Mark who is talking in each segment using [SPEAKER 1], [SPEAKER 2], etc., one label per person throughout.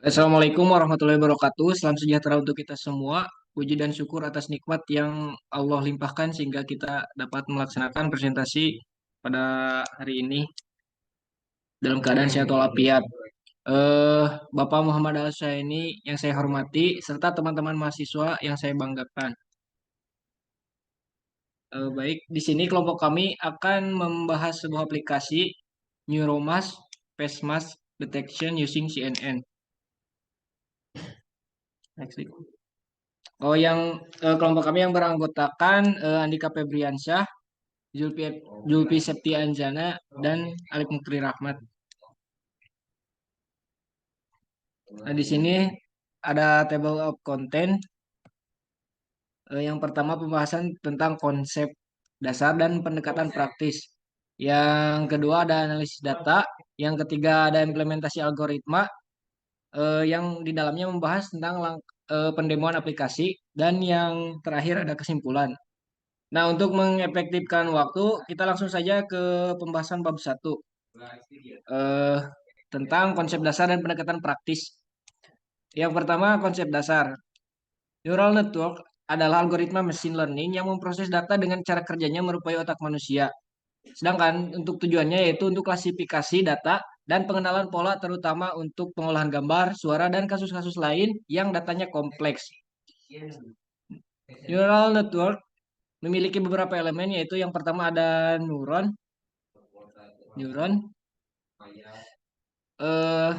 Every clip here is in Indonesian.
[SPEAKER 1] Assalamualaikum warahmatullahi wabarakatuh. Salam sejahtera untuk kita semua. Puji dan syukur atas nikmat yang Allah limpahkan sehingga kita dapat melaksanakan presentasi pada hari ini dalam keadaan sehat walafiat. Eh, Bapak Muhammad Al ini yang saya hormati serta teman-teman mahasiswa yang saya banggakan. Baik, di sini kelompok kami akan membahas sebuah aplikasi Neuromas Face Mask Detection using CNN. Next, please. Oh, yang kelompok kami yang beranggotakan Andika Febriansyah, Zulfi, Zulfi Septi Anjana, dan Alif Mukri Rahmat. Nah, di sini ada table of content. Yang pertama pembahasan tentang konsep dasar dan pendekatan praktis. Yang kedua ada analisis data. Yang ketiga ada implementasi algoritma. Yang di dalamnya membahas tentang pendemoan aplikasi. Dan yang terakhir ada kesimpulan. Nah, untuk mengefektifkan waktu, kita langsung saja ke pembahasan bab satu eh, tentang konsep dasar dan pendekatan praktis. Yang pertama, konsep dasar. Neural network adalah algoritma machine learning yang memproses data dengan cara kerjanya merupai otak manusia. Sedangkan untuk tujuannya yaitu untuk klasifikasi data dan pengenalan pola terutama untuk pengolahan gambar, suara, dan kasus-kasus lain yang datanya kompleks. Neural network memiliki beberapa elemen yaitu yang pertama ada neuron. Neuron eh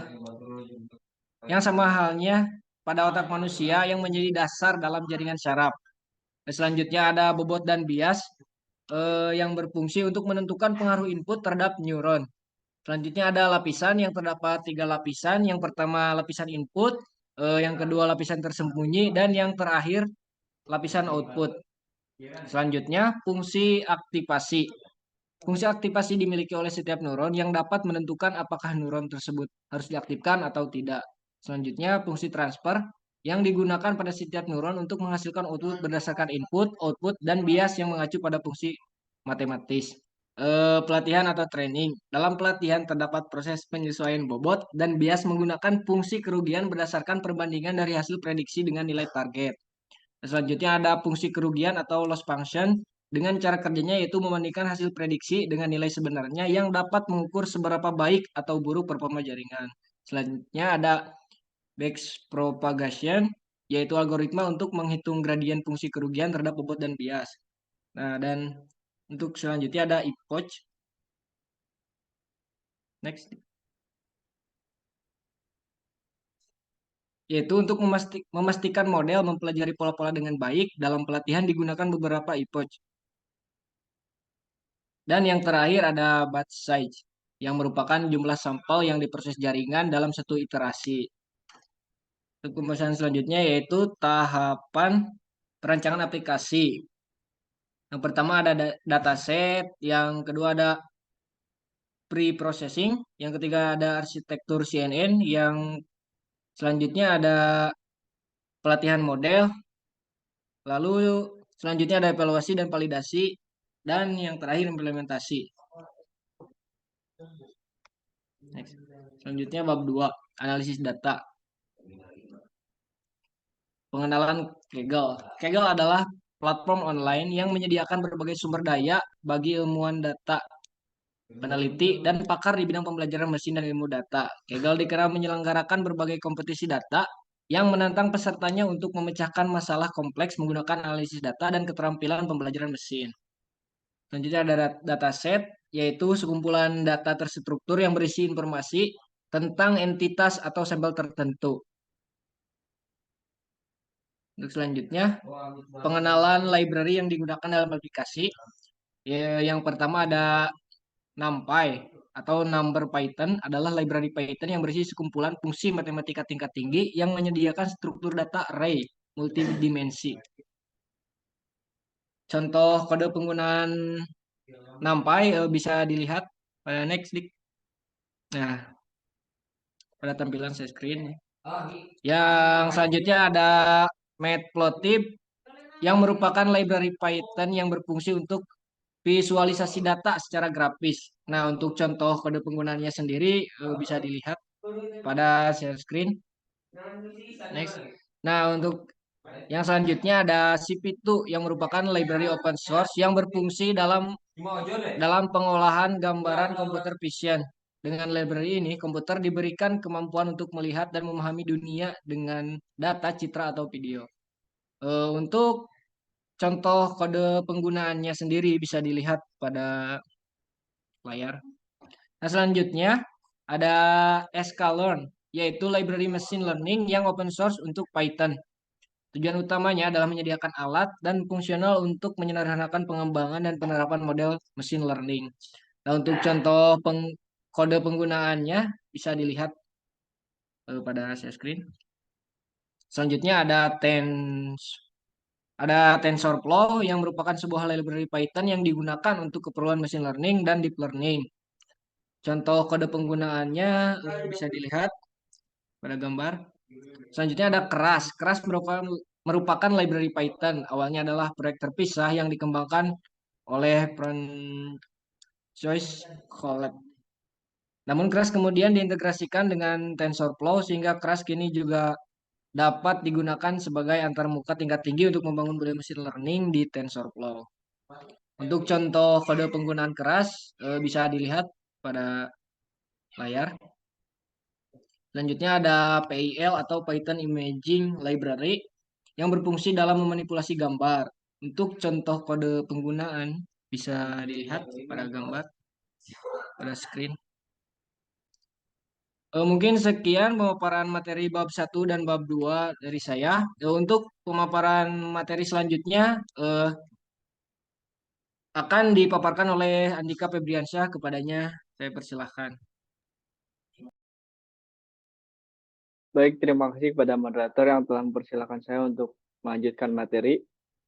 [SPEAKER 1] yang sama halnya pada otak manusia yang menjadi dasar dalam jaringan syaraf. Dan selanjutnya ada bobot dan bias yang berfungsi untuk menentukan pengaruh input terhadap neuron. Selanjutnya ada lapisan yang terdapat tiga lapisan. Yang pertama lapisan input, yang kedua lapisan tersembunyi, dan yang terakhir lapisan output. Selanjutnya fungsi aktivasi. Fungsi aktivasi dimiliki oleh setiap neuron yang dapat menentukan apakah neuron tersebut harus diaktifkan atau tidak. Selanjutnya, fungsi transfer yang digunakan pada setiap neuron untuk menghasilkan output berdasarkan input, output, dan bias yang mengacu pada fungsi matematis. Pelatihan atau training. Dalam pelatihan terdapat proses penyesuaian bobot dan bias menggunakan fungsi kerugian berdasarkan perbandingan dari hasil prediksi dengan nilai target. Selanjutnya ada fungsi kerugian atau loss function dengan cara kerjanya yaitu membandingkan hasil prediksi dengan nilai sebenarnya yang dapat mengukur seberapa baik atau buruk performa jaringan. Selanjutnya ada backpropagation yaitu algoritma untuk menghitung gradien fungsi kerugian terhadap bobot dan bias. Nah, dan untuk selanjutnya ada epoch. Next. Yaitu untuk memastikan model mempelajari pola-pola dengan baik dalam pelatihan digunakan beberapa epoch. Dan yang terakhir ada batch size, yang merupakan jumlah sampel yang diproses jaringan dalam satu iterasi. Untuk pembahasan selanjutnya yaitu tahapan perancangan aplikasi. Yang pertama ada dataset, yang kedua ada pre-processing, yang ketiga ada arsitektur CNN, yang selanjutnya ada pelatihan model, lalu selanjutnya ada evaluasi dan validasi, dan yang terakhir implementasi. Next. Selanjutnya bab 2, analisis data. Pengenalan Kaggle. Kaggle adalah platform online yang menyediakan berbagai sumber daya bagi ilmuwan data, peneliti, dan pakar di bidang pembelajaran mesin dan ilmu data. Kaggle dikenal menyelenggarakan berbagai kompetisi data yang menantang pesertanya untuk memecahkan masalah kompleks menggunakan analisis data dan keterampilan pembelajaran mesin. Selanjutnya ada dataset, yaitu sekumpulan data terstruktur yang berisi informasi tentang entitas atau sampel tertentu. Untuk selanjutnya, pengenalan library yang digunakan dalam aplikasi. Yang pertama ada NumPy atau Number Python adalah library Python yang berisi sekumpulan fungsi matematika tingkat tinggi yang menyediakan struktur data array multidimensi. Contoh kode penggunaan NumPy bisa dilihat pada next. Nah, pada tampilan saya screen. Yang selanjutnya ada Matplotlib yang merupakan library Python yang berfungsi untuk visualisasi data secara grafis. Nah, untuk contoh kode penggunaannya sendiri bisa dilihat pada share screen. Next. Nah, untuk yang selanjutnya ada CP2 yang merupakan library open source yang berfungsi dalam pengolahan gambaran computer vision. Dengan library ini, komputer diberikan kemampuan untuk melihat dan memahami dunia dengan data, citra, atau video. Untuk contoh kode penggunaannya sendiri bisa dilihat pada layar. Nah, selanjutnya ada sklearn, yaitu library machine learning yang open source untuk Python. Tujuan utamanya adalah menyediakan alat dan fungsional untuk menyederhanakan pengembangan dan penerapan model machine learning. Nah, untuk contoh kode penggunaannya bisa dilihat pada share screen. Selanjutnya ada TensorFlow yang merupakan sebuah library Python yang digunakan untuk keperluan machine learning dan deep learning. Contoh kode penggunaannya bisa dilihat pada gambar. Selanjutnya ada Keras. Keras merupakan library Python. Awalnya adalah proyek terpisah yang dikembangkan oleh Francois Collab. Namun Keras kemudian diintegrasikan dengan TensorFlow sehingga Keras kini juga dapat digunakan sebagai antarmuka tingkat tinggi untuk membangun model machine learning di TensorFlow. Untuk contoh kode penggunaan Keras bisa dilihat pada layar. Selanjutnya ada PIL atau Python Imaging Library yang berfungsi dalam memanipulasi gambar. Untuk contoh kode penggunaan bisa dilihat pada gambar pada screen. Mungkin sekian pemaparan materi bab 1 dan bab 2 dari saya. Untuk pemaparan materi selanjutnya akan dipaparkan oleh Andika Febriansyah, kepadanya saya persilahkan.
[SPEAKER 2] Baik, terima kasih kepada moderator yang telah mempersilahkan saya untuk melanjutkan materi.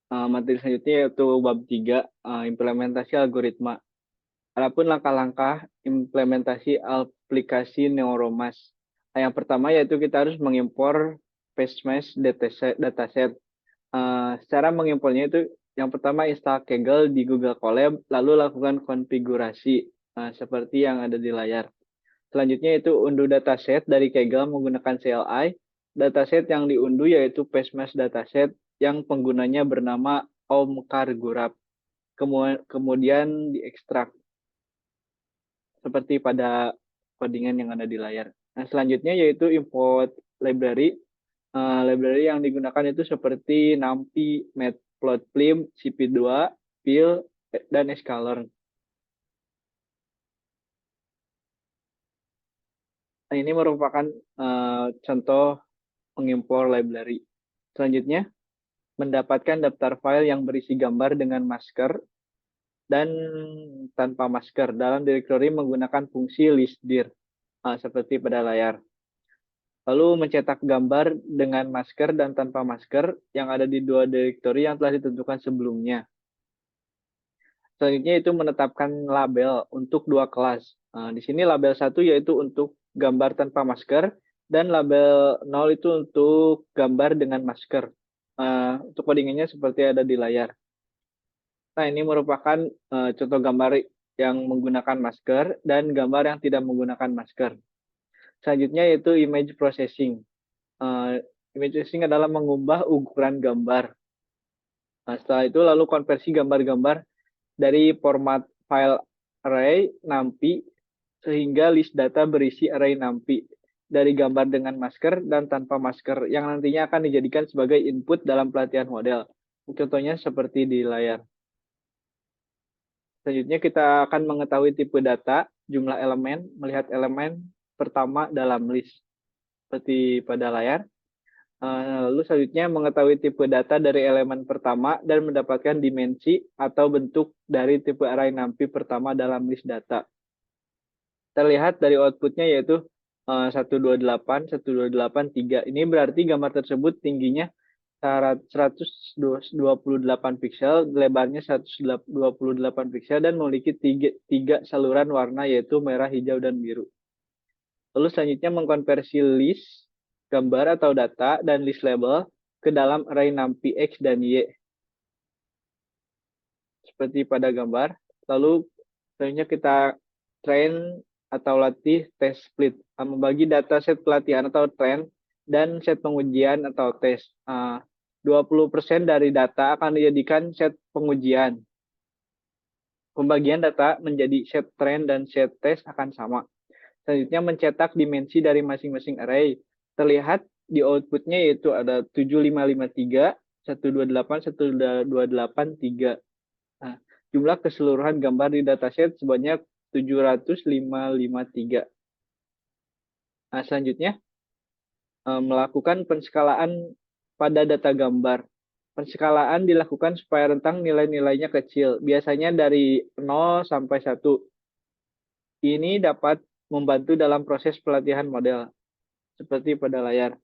[SPEAKER 2] Materi selanjutnya yaitu bab 3, implementasi algoritma. Adapun langkah-langkah implementasi aplikasi Neuromas. Yang pertama yaitu kita harus mengimpor PageMesh dataset. Cara mengimpornya itu yang pertama install Kaggle di Google Colab, lalu lakukan konfigurasi seperti yang ada di layar. Selanjutnya itu unduh dataset dari Kaggle menggunakan CLI. Dataset yang diunduh yaitu PageMesh dataset yang penggunanya bernama Omkar Gurap. Kemudian diekstrak seperti pada codingan yang ada di layar. Nah, selanjutnya yaitu import library. Library yang digunakan itu seperti NumPy, Matplotlib, CP2, PIL, dan sklearn. Nah, ini merupakan contoh mengimpor library. Selanjutnya, mendapatkan daftar file yang berisi gambar dengan masker dan tanpa masker dalam direktori menggunakan fungsi listdir, seperti pada layar. Lalu mencetak gambar dengan masker dan tanpa masker yang ada di dua direktori yang telah ditentukan sebelumnya. Selanjutnya itu menetapkan label untuk dua kelas. Di sini label 1 yaitu untuk gambar tanpa masker dan label 0 itu untuk gambar dengan masker. Untuk codingannya seperti ada di layar. Nah, ini merupakan contoh gambar yang menggunakan masker dan gambar yang tidak menggunakan masker. Selanjutnya yaitu image processing. Image processing adalah mengubah ukuran gambar. Nah, setelah itu lalu konversi gambar-gambar dari format file array NumPy sehingga list data berisi array NumPy dari gambar dengan masker dan tanpa masker yang nantinya akan dijadikan sebagai input dalam pelatihan model. Contohnya seperti di layar. Selanjutnya kita akan mengetahui tipe data, jumlah elemen, melihat elemen pertama dalam list seperti pada layar. Lalu selanjutnya mengetahui tipe data dari elemen pertama dan mendapatkan dimensi atau bentuk dari tipe array NumPy pertama dalam list data. Terlihat dari outputnya yaitu 128, 128, 3. Ini berarti gambar tersebut tingginya 128 piksel, lebarnya 128 piksel, dan memiliki tiga saluran warna yaitu merah, hijau, dan biru. Lalu selanjutnya mengkonversi list gambar atau data dan list label ke dalam array NumPy X dan Y. Seperti pada gambar. Lalu selanjutnya kita train atau latih tes split, membagi data set pelatihan atau tren dan set pengujian atau tes. 20% dari data akan dijadikan set pengujian. Pembagian data menjadi set tren dan set tes akan sama. Selanjutnya mencetak dimensi dari masing-masing array. Terlihat di outputnya yaitu ada 7553, 128, 128, 3. Nah, jumlah keseluruhan gambar di dataset sebanyak 70553. Nah, selanjutnya melakukan penskalaan pada data gambar. Penskalaan dilakukan supaya rentang nilai-nilainya kecil, biasanya dari 0 sampai 1. Ini dapat membantu dalam proses pelatihan model, seperti pada layar.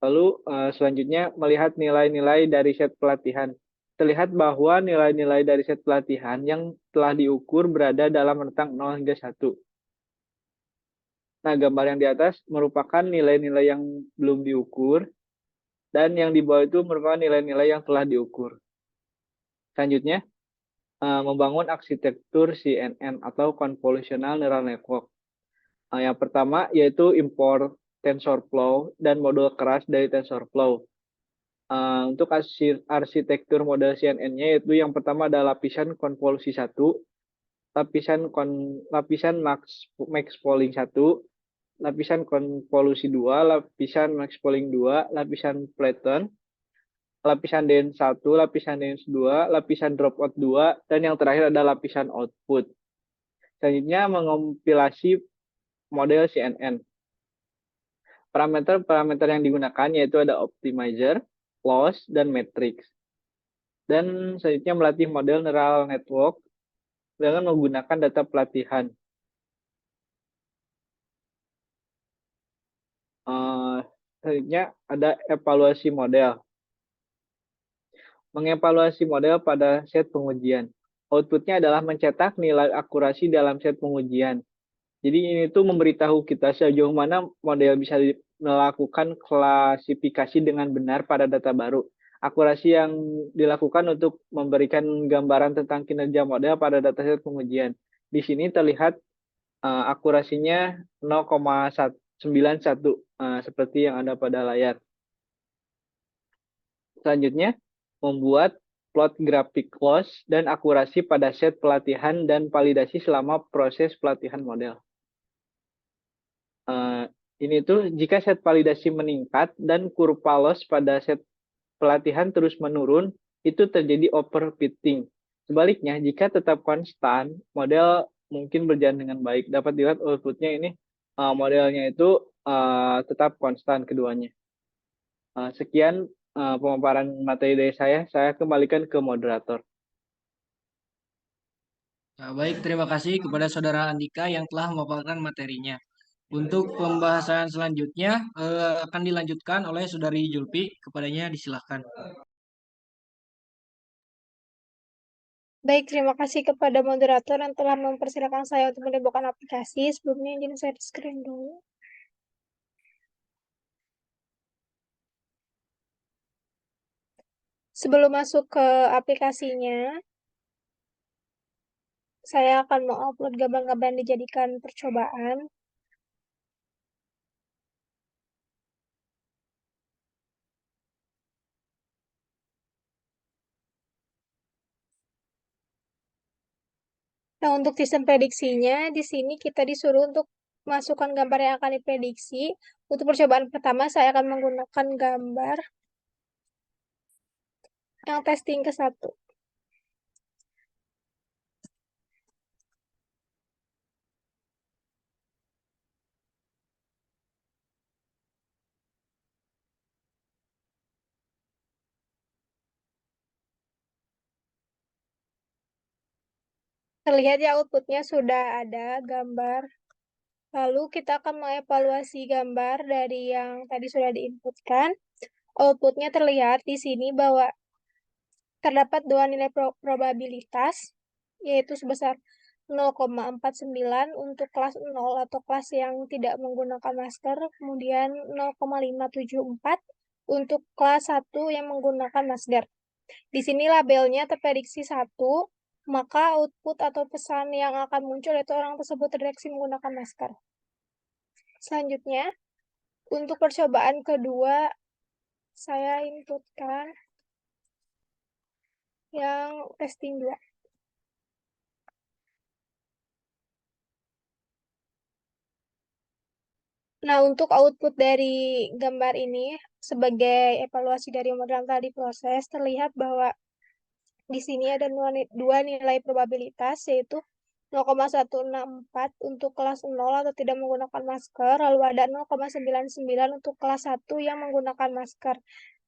[SPEAKER 2] Lalu selanjutnya melihat nilai-nilai dari set pelatihan. Terlihat bahwa nilai-nilai dari set pelatihan yang telah diukur berada dalam rentang 0 hingga 1. Nah, gambar yang di atas merupakan nilai-nilai yang belum diukur, dan yang di bawah itu merupakan nilai-nilai yang telah diukur. Selanjutnya, membangun arsitektur CNN atau Convolutional Neural Network. Yang pertama yaitu import TensorFlow dan modul keras dari TensorFlow. Untuk arsitektur model CNN-nya yaitu yang pertama ada lapisan konvolusi 1, lapisan max polling 1, lapisan konvolusi 2, lapisan max polling 2, lapisan flatten, lapisan dense 1, lapisan dense 2, lapisan dropout 2, dan yang terakhir ada lapisan output. Selanjutnya mengompilasi model CNN. Parameter-parameter yang digunakan yaitu ada optimizer, loss, dan matrix. Dan selanjutnya melatih model neural network dengan menggunakan data pelatihan. Selanjutnya ada evaluasi model. Mengevaluasi model pada set pengujian. Outputnya adalah mencetak nilai akurasi dalam set pengujian. Jadi ini tuh memberitahu kita sejauh mana model bisa melakukan klasifikasi dengan benar pada data baru. Akurasi yang dilakukan untuk memberikan gambaran tentang kinerja model pada dataset pengujian. Di sini terlihat akurasinya 0,91 seperti yang ada pada layar. Selanjutnya, membuat plot grafik loss dan akurasi pada set pelatihan dan validasi selama proses pelatihan model. Ini tuh jika set validasi meningkat dan kurva loss pada set pelatihan terus menurun, itu terjadi overfitting. Sebaliknya, jika tetap konstan, model mungkin berjalan dengan baik. Dapat dilihat outputnya ini modelnya itu tetap konstan keduanya. Sekian pemaparan materi dari saya kembalikan ke moderator.
[SPEAKER 1] Nah, baik, terima kasih kepada Saudara Andika yang telah memaparkan materinya. Untuk pembahasan selanjutnya akan dilanjutkan oleh Saudari Julpi. Kepadanya disilahkan.
[SPEAKER 3] Baik, terima kasih kepada moderator yang telah mempersilahkan saya untuk mendembukan aplikasi. Sebelumnya izin saya di screen dulu. Sebelum masuk ke aplikasinya, saya akan mengupload gambar-gambar yang dijadikan percobaan. Nah, untuk sistem prediksinya, di sini kita disuruh untuk masukkan gambar yang akan diprediksi. Untuk percobaan pertama, saya akan menggunakan gambar yang testing ke 1. Terlihat ya outputnya sudah ada gambar. Lalu kita akan mengevaluasi gambar dari yang tadi sudah diinputkan. Outputnya terlihat di sini bahwa terdapat dua nilai probabilitas, yaitu sebesar 0,49 untuk kelas 0 atau kelas yang tidak menggunakan masker, kemudian 0,574 untuk kelas 1 yang menggunakan masker. Di sini labelnya terprediksi 1, maka output atau pesan yang akan muncul itu orang tersebut terdeteksi menggunakan masker. Selanjutnya, untuk percobaan kedua, saya inputkan yang testing 2. Nah, untuk output dari gambar ini, sebagai evaluasi dari model yang telah diproses, terlihat bahwa di sini ada dua nilai probabilitas, yaitu 0,164 untuk kelas 0 atau tidak menggunakan masker, lalu ada 0,99 untuk kelas 1 yang menggunakan masker.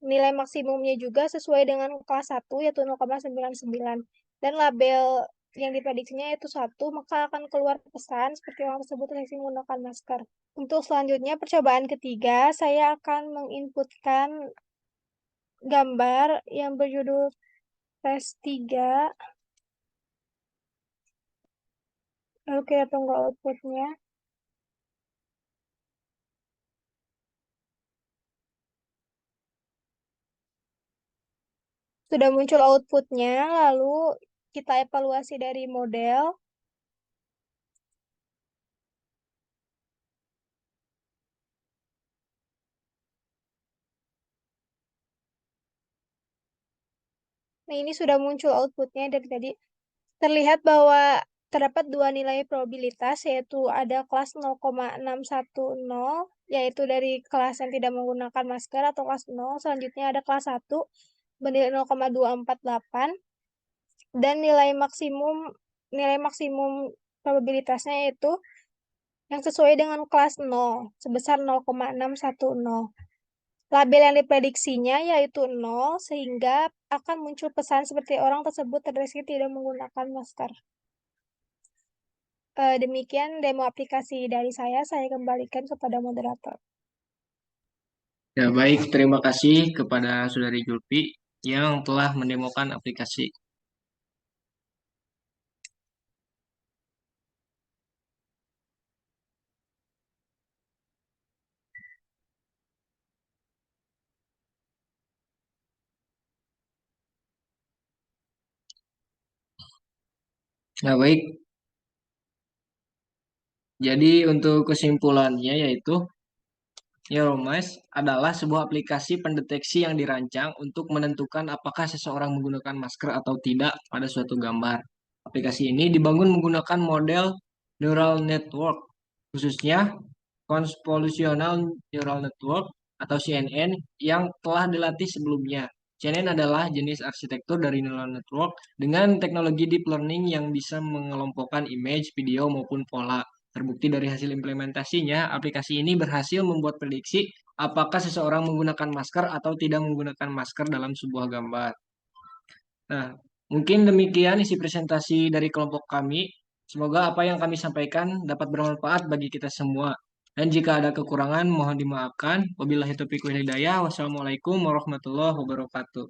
[SPEAKER 3] Nilai maksimumnya juga sesuai dengan kelas 1, yaitu 0,99. Dan label yang diprediksinya yaitu 1, maka akan keluar pesan seperti orang tersebut terdeteksi menggunakan masker. Untuk selanjutnya, percobaan ketiga, saya akan menginputkan gambar yang berjudul tes 3. Lalu kita tunggu outputnya. Sudah muncul outputnya, lalu kita evaluasi dari model. Nah, ini sudah muncul outputnya dari tadi. Terlihat bahwa terdapat dua nilai probabilitas, yaitu ada kelas 0,610, yaitu dari kelas yang tidak menggunakan masker atau kelas 0. Selanjutnya ada kelas 1, bernilai 0,248. Dan nilai maksimum probabilitasnya yaitu yang sesuai dengan kelas 0, sebesar 0,610. Label yang diprediksinya yaitu 0, sehingga akan muncul pesan seperti orang tersebut terdeteksi tidak menggunakan masker. Demikian demo aplikasi dari saya kembalikan kepada moderator.
[SPEAKER 1] Ya, baik. Terima kasih kepada Saudari Julpi yang telah mendemokan aplikasi. Nah, baik. Jadi untuk kesimpulannya yaitu Euromais adalah sebuah aplikasi pendeteksi yang dirancang untuk menentukan apakah seseorang menggunakan masker atau tidak pada suatu gambar. Aplikasi ini dibangun menggunakan model neural network, khususnya Convolutional Neural Network atau CNN yang telah dilatih sebelumnya. CNN adalah jenis arsitektur dari neural network dengan teknologi deep learning yang bisa mengelompokkan image, video, maupun pola. Terbukti dari hasil implementasinya, aplikasi ini berhasil membuat prediksi apakah seseorang menggunakan masker atau tidak menggunakan masker dalam sebuah gambar. Nah, mungkin demikian isi presentasi dari kelompok kami. Semoga apa yang kami sampaikan dapat bermanfaat bagi kita semua. Dan jika ada kekurangan, mohon dimaafkan. Wabillahi taufiq wal hidayah. Wassalamualaikum warahmatullahi wabarakatuh.